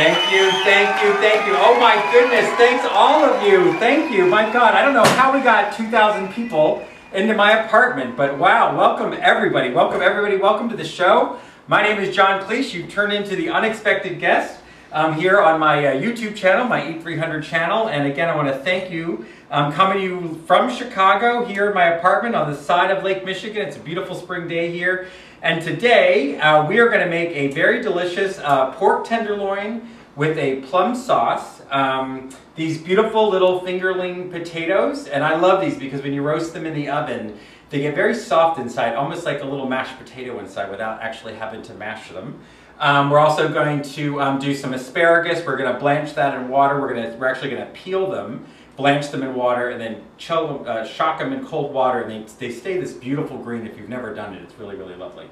Thank you, thank you, thank you. Oh my goodness, thanks all of you. Thank you. My God, I don't know how we got 2,000 people into my apartment, but wow, welcome everybody. Welcome everybody. Welcome to the show. My name is John Clese. You've turned into the unexpected guest here on my YouTube channel, my Eat 300 channel. And again, I want to thank you. I'm coming to you from Chicago here in my apartment on the side of Lake Michigan. It's a beautiful spring day here. And today we are going to make a very delicious pork tenderloin with a plum sauce. These beautiful little fingerling potatoes, and I love these because when you roast them in the oven, they get very soft inside, almost like a little mashed potato inside without actually having to mash them. We're also going to do some asparagus. We're going to blanch that in water. We're actually going to peel them, blanch them in water, and then shock them in cold water, and they stay this beautiful green. If you've never done it, it's really, really lovely.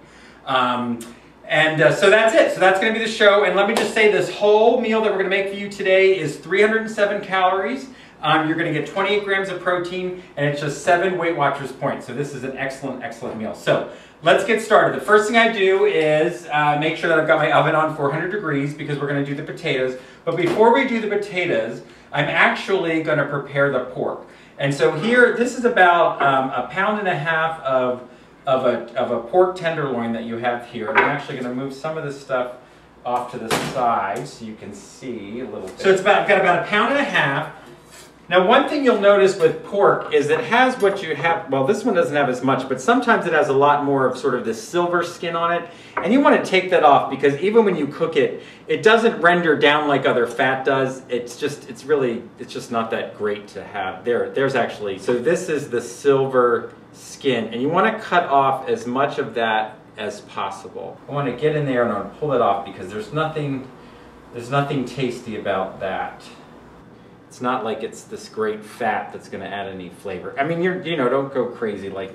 So that's it. So that's going to be the show. And let me just say, this whole meal that we're going to make for you today is 307 calories. You're going to get 28 grams of protein, and it's just 7 Weight Watchers points. So this is an excellent, excellent meal. So let's get started. The first thing I do is make sure that I've got my oven on 400 degrees because we're going to do the potatoes. But before we do the potatoes, I'm actually going to prepare the pork. And so here, this is about 1.5 pounds of a pork tenderloin that you have here. And I'm actually going to move some of this stuff off to the side so you can see a little bit. So it's got about 1.5 pounds. Now, one thing you'll notice with pork is it has what you have, well, this one doesn't have as much, but sometimes it has a lot more of sort of this silver skin on it. And you want to take that off because even when you cook it, it doesn't render down like other fat does. It's just not that great to have. There's actually, so this is the silver skin, and you want to cut off as much of that as possible. I want to get in there and I want to pull it off because there's nothing tasty about that. It's not like it's this great fat that's going to add any flavor. I mean, don't go crazy. Like,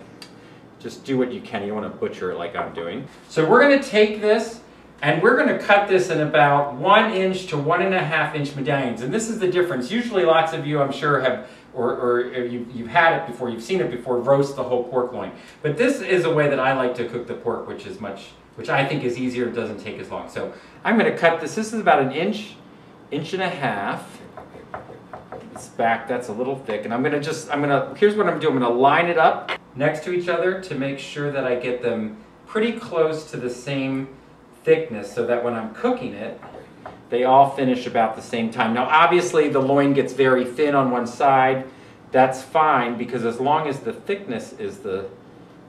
just do what you can. You don't want to butcher it like I'm doing. So we're going to take this and we're going to cut this in about 1 inch to 1.5 inch medallions. And this is the difference. Usually lots of you, I'm sure, have, or you've had it before, you've seen it before, roast the whole pork loin. But this is a way that I like to cook the pork, which I think is easier and doesn't take as long. So I'm going to cut this. This is about 1 inch, 1.5 inches. It's back, that's a little thick, and here's what I'm doing. I'm gonna line it up next to each other to make sure that I get them pretty close to the same thickness so that when I'm cooking it, they all finish about the same time. Now, obviously, the loin gets very thin on one side. That's fine, because as long as the thickness is the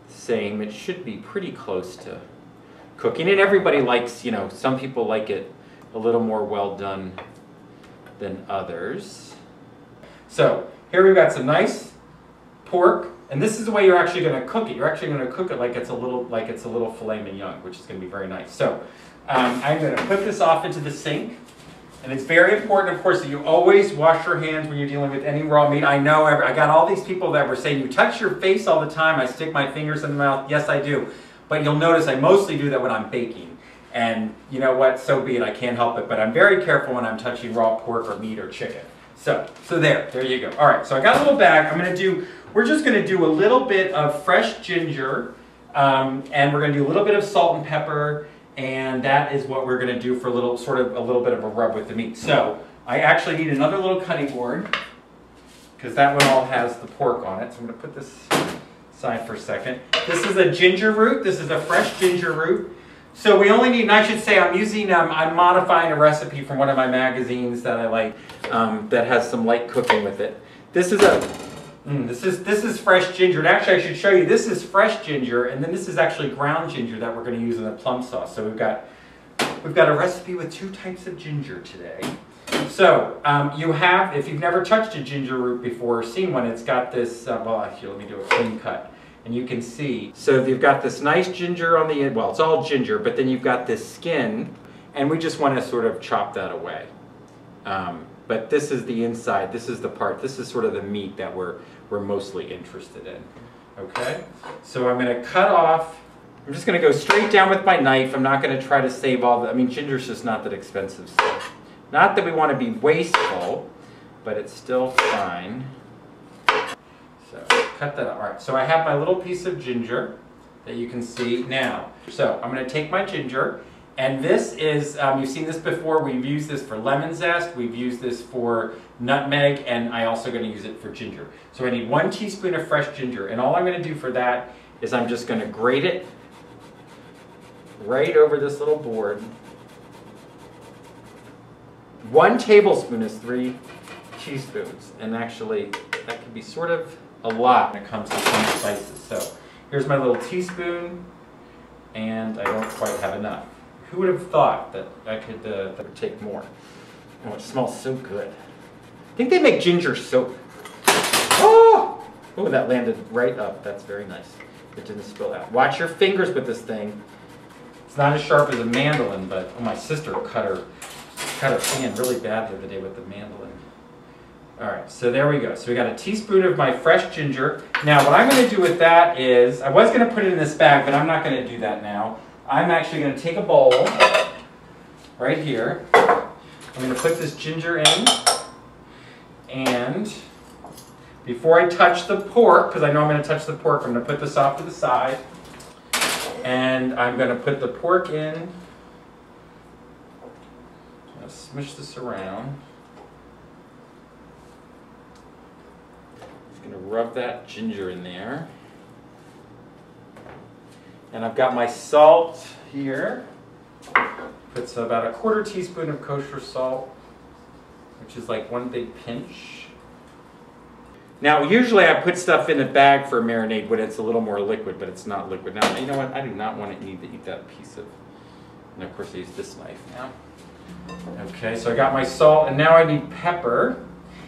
same, it should be pretty close to cooking. And everybody likes, some people like it a little more well done than others. So here we've got some nice pork, and this is the way you're actually going to cook it. You're actually going to cook it like it's a little filet mignon, which is going to be very nice. So I'm going to put this off into the sink, and it's very important, of course, that you always wash your hands when you're dealing with any raw meat. I know I got all these people that were saying, you touch your face all the time. I stick my fingers in the mouth. Yes, I do. But you'll notice I mostly do that when I'm baking. And you know what? So be it. I can't help it. But I'm very careful when I'm touching raw pork or meat or chicken. So there you go. All right, so I got a little bag. We're just going to do a little bit of fresh ginger, and we're going to do a little bit of salt and pepper, and that is what we're going to do for a little bit of a rub with the meat. So I actually need another little cutting board because that one all has the pork on it. So I'm going to put this aside for a second. This is a ginger root. This is a fresh ginger root. So we only need, and I should say I'm modifying a recipe from one of my magazines that I like that has some light cooking with it. This is fresh ginger. And actually I should show you, this is fresh ginger, and then this is actually ground ginger that we're going to use in the plum sauce. So we've got a recipe with 2 types of ginger today. So if you've never touched a ginger root before or seen one, it's got this, well actually let me do a clean cut. And you can see, so you've got this nice ginger on the end, well, it's all ginger, but then you've got this skin, and we just want to sort of chop that away. But this is the inside, this is the part, this is sort of the meat that we're mostly interested in. Okay? So I'm going to cut off, I'm just going to go straight down with my knife. I'm not going to try to save all the, ginger's just not that expensive stuff. Not that we want to be wasteful, but it's still fine. So cut that out. All right, so I have my little piece of ginger that you can see now. So I'm going to take my ginger And this is, you've seen this before, we've used this for lemon zest, we've used this for nutmeg, and I'm also going to use it for ginger. So I need 1 teaspoon of fresh ginger, and all I'm going to do for that is I'm just going to grate it right over this little board. 1 tablespoon is 3 teaspoons, and actually that can be sort of a lot when it comes to some spices. So here's my little teaspoon, and I don't quite have enough. Who would have thought that I could that would take more? Oh, it smells so good. I think they make ginger soap. Oh, that landed right up. That's very nice. It didn't spill out. Watch your fingers with this thing. It's not as sharp as a mandolin, but oh, my sister cut her pan really bad the other day with the mandolin. All right, so there we go. So we got a teaspoon of my fresh ginger. Now what I'm going to do with that is, I was going to put it in this bag, but I'm not going to do that now. I'm actually going to take a bowl right here. I'm going to put this ginger in, and before I touch the pork, because I know I'm going to touch the pork, I'm going to put this off to the side, and I'm going to put the pork in. I'm going to smush this around. Just going to rub that ginger in there. And I've got my salt here. It's about a 1/4 teaspoon of kosher salt, which is like 1 big pinch. Now, usually I put stuff in a bag for a marinade when it's a little more liquid, but it's not liquid. Now, you know what? I do not want to need to eat that piece of, and of course I use this knife now. Okay, so I got my salt, and now I need pepper.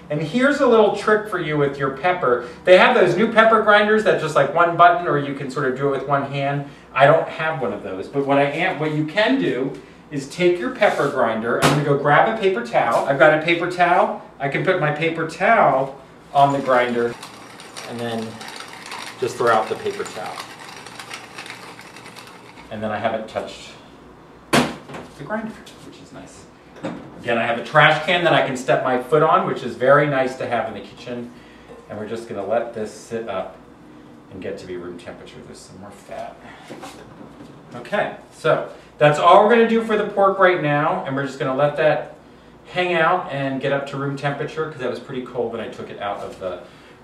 And here's a little trick for you with your pepper. They have those new pepper grinders that just like 1 button, or you can sort of do it with 1 hand. I don't have one of those, but what you can do is take your pepper grinder. I'm going to go grab a paper towel. I've got a paper towel. I can put my paper towel on the grinder and then just throw out the paper towel. And then I haven't touched the grinder, which is nice. Again, I have a trash can that I can step my foot on, which is very nice to have in the kitchen. And we're just going to let this sit up and get to be room temperature. There's some more fat. Okay, so that's all we're going to do for the pork right now. And we're just going to let that hang out and get up to room temperature, because that was pretty cold when I took it out of the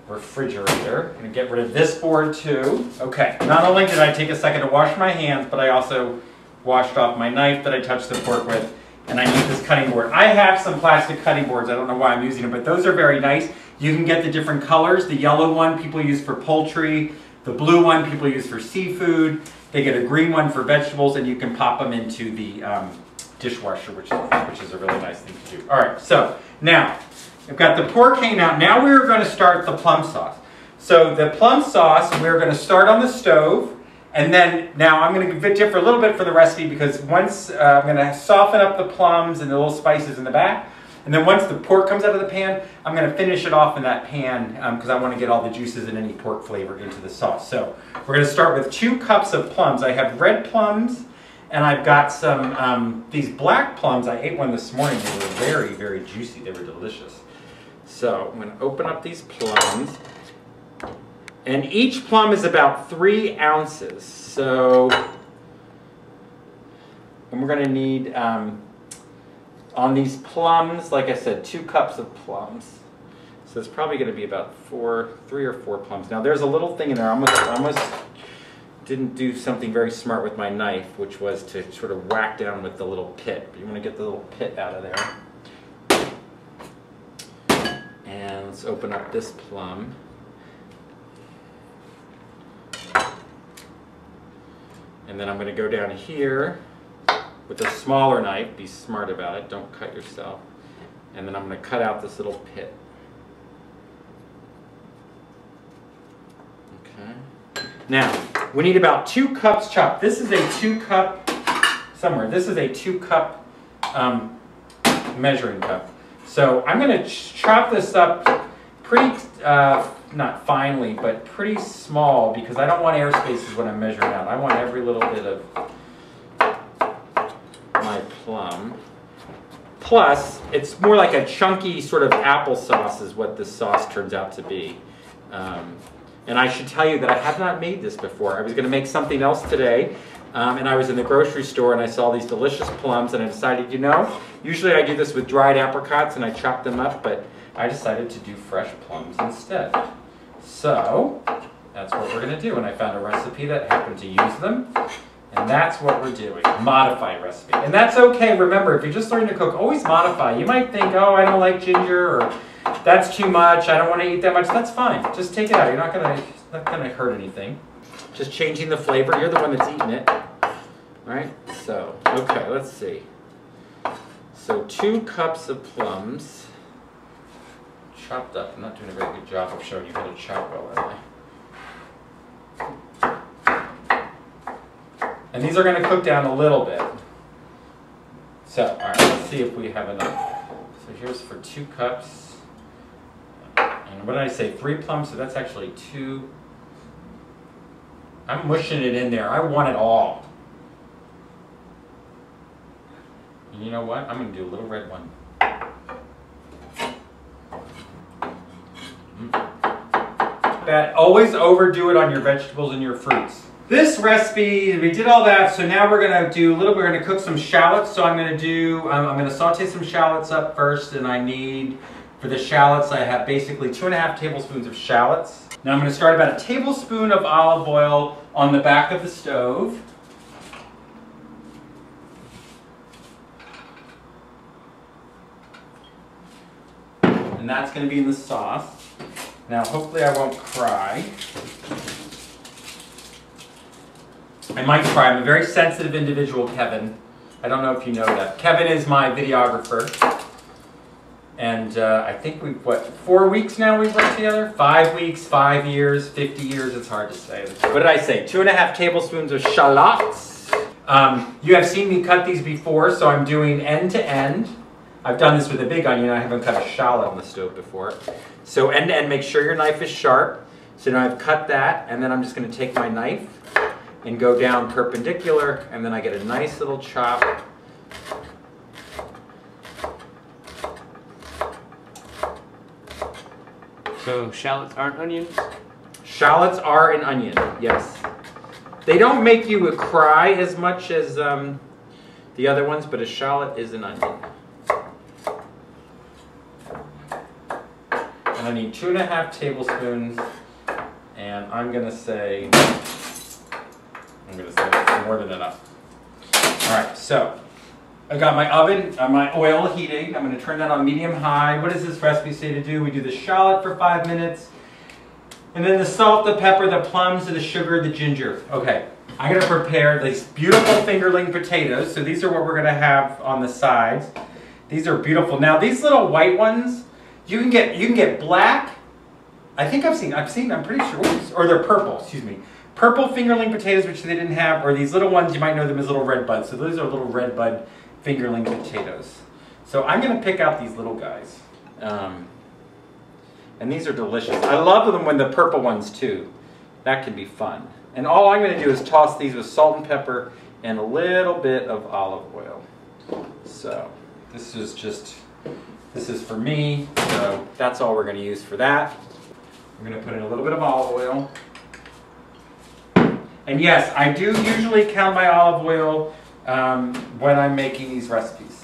refrigerator. I'm going to get rid of this board too. Okay, not only did I take a second to wash my hands, but I also washed off my knife that I touched the pork with. And I need this cutting board. I have some plastic cutting boards. I don't know why I'm using them, but those are very nice. You can get the different colors. The yellow one people use for poultry. The blue one people use for seafood. They get a green one for vegetables, and you can pop them into the dishwasher, which is a really nice thing to do. All right, so now I've got the pork hanging out. Now we're going to start the plum sauce. So the plum sauce, we're going to start on the stove. And then, now I'm going to differ a little bit for the recipe, because once I'm going to soften up the plums and the little spices in the back. And then once the pork comes out of the pan, I'm going to finish it off in that pan, because I want to get all the juices and any pork flavor into the sauce. So we're going to start with 2 cups of plums. I have red plums, and I've got some, these black plums. I ate one this morning. They were very, very juicy. They were delicious. So I'm going to open up these plums. And each plum is about 3 ounces. So, and we're going to need, on these plums, like I said, 2 cups of plums. So it's probably going to be about 3 or 4 plums. Now there's a little thing in there. I almost didn't do something very smart with my knife, which was to sort of whack down with the little pit. But you want to get the little pit out of there. And let's open up this plum. And then I'm going to go down here with a smaller knife. Be smart about it. Don't cut yourself. And then I'm going to cut out this little pit. Okay. Now, we need about 2 cups chopped. This is a 2 cup, somewhere. This is a 2 cup measuring cup. So I'm going to chop this up pretty, not finely, but pretty small, because I don't want air spaces when I'm measuring out. I want every little bit of my plum. Plus, it's more like a chunky sort of applesauce is what this sauce turns out to be. And I should tell you that I have not made this before. I was going to make something else today. And I was in the grocery store and I saw these delicious plums and I decided, you know, usually I do this with dried apricots and I chop them up, but I decided to do fresh plums instead. So that's what we're going to do. And I found a recipe that happened to use them. And that's what we're doing, modify recipe. And that's okay. Remember, if you're just learning to cook, always modify. You might think, oh, I don't like ginger, or that's too much, I don't want to eat that much. That's fine. Just take it out. You're not gonna hurt anything. Just changing the flavor. You're the one that's eating it. Right? So, okay, let's see. So 2 cups of plums. Chopped up. I'm not doing a very good job of showing you how to chop well, am I? And these are going to cook down a little bit. So, all right, let's see if we have enough. So here's for 2 cups. And what did I say? 3 plums, so that's actually 2. I'm mushing it in there. I want it all. And you know what? I'm going to do a little red one. Always overdo it on your vegetables and your fruits. This recipe, we did all that, so now we're going to do a little, we're going to cook some shallots. So I'm going to saute some shallots up first, and I need, for the shallots, I have basically 2.5 tablespoons of shallots. Now I'm going to start about a tablespoon of olive oil on the back of the stove. And that's going to be in the sauce. Now, hopefully I won't cry. I might cry. I'm a very sensitive individual, Kevin. I don't know if you know that. Kevin is my videographer. And I think we've, 4 weeks now we've worked together? 5 weeks, 5 years, 50 years, it's hard to say. What did I say? 2.5 tablespoons of shallots. You have seen me cut these before, so I'm doing end to end. I've done this with a big onion. I haven't cut a shallot on the stove before. So end to end, make sure your knife is sharp. So now I've cut that, and then I'm just going to take my knife and go down perpendicular, and then I get a nice little chop. So shallots aren't onions? Shallots are an onion, yes. They don't make you cry as much as the other ones, but a shallot is an onion. And I need 2.5 tablespoons, and I'm gonna say more than enough. All right, so I got my oven, my oil heating. I'm gonna turn that on medium-high. What does this recipe say to do? We do the shallot for 5 minutes, and then the salt, the pepper, the plums, and the sugar, the ginger. Okay, I'm gonna prepare these beautiful fingerling potatoes. So these are what we're gonna have on the sides. These are beautiful. Now these little white ones, you can get black. I think I'm pretty sure, or they're purple, excuse me. Purple fingerling potatoes, which they didn't have, or these little ones, you might know them as little red buds. So those are little red bud fingerling potatoes. So I'm gonna pick out these little guys. And these are delicious. I love them when the purple ones too. That can be fun. And all I'm gonna do is toss these with salt and pepper and a little bit of olive oil. So this is for me, so that's all we're going to use for that. I'm going to put in a little bit of olive oil. And yes, I do usually count my olive oil when I'm making these recipes.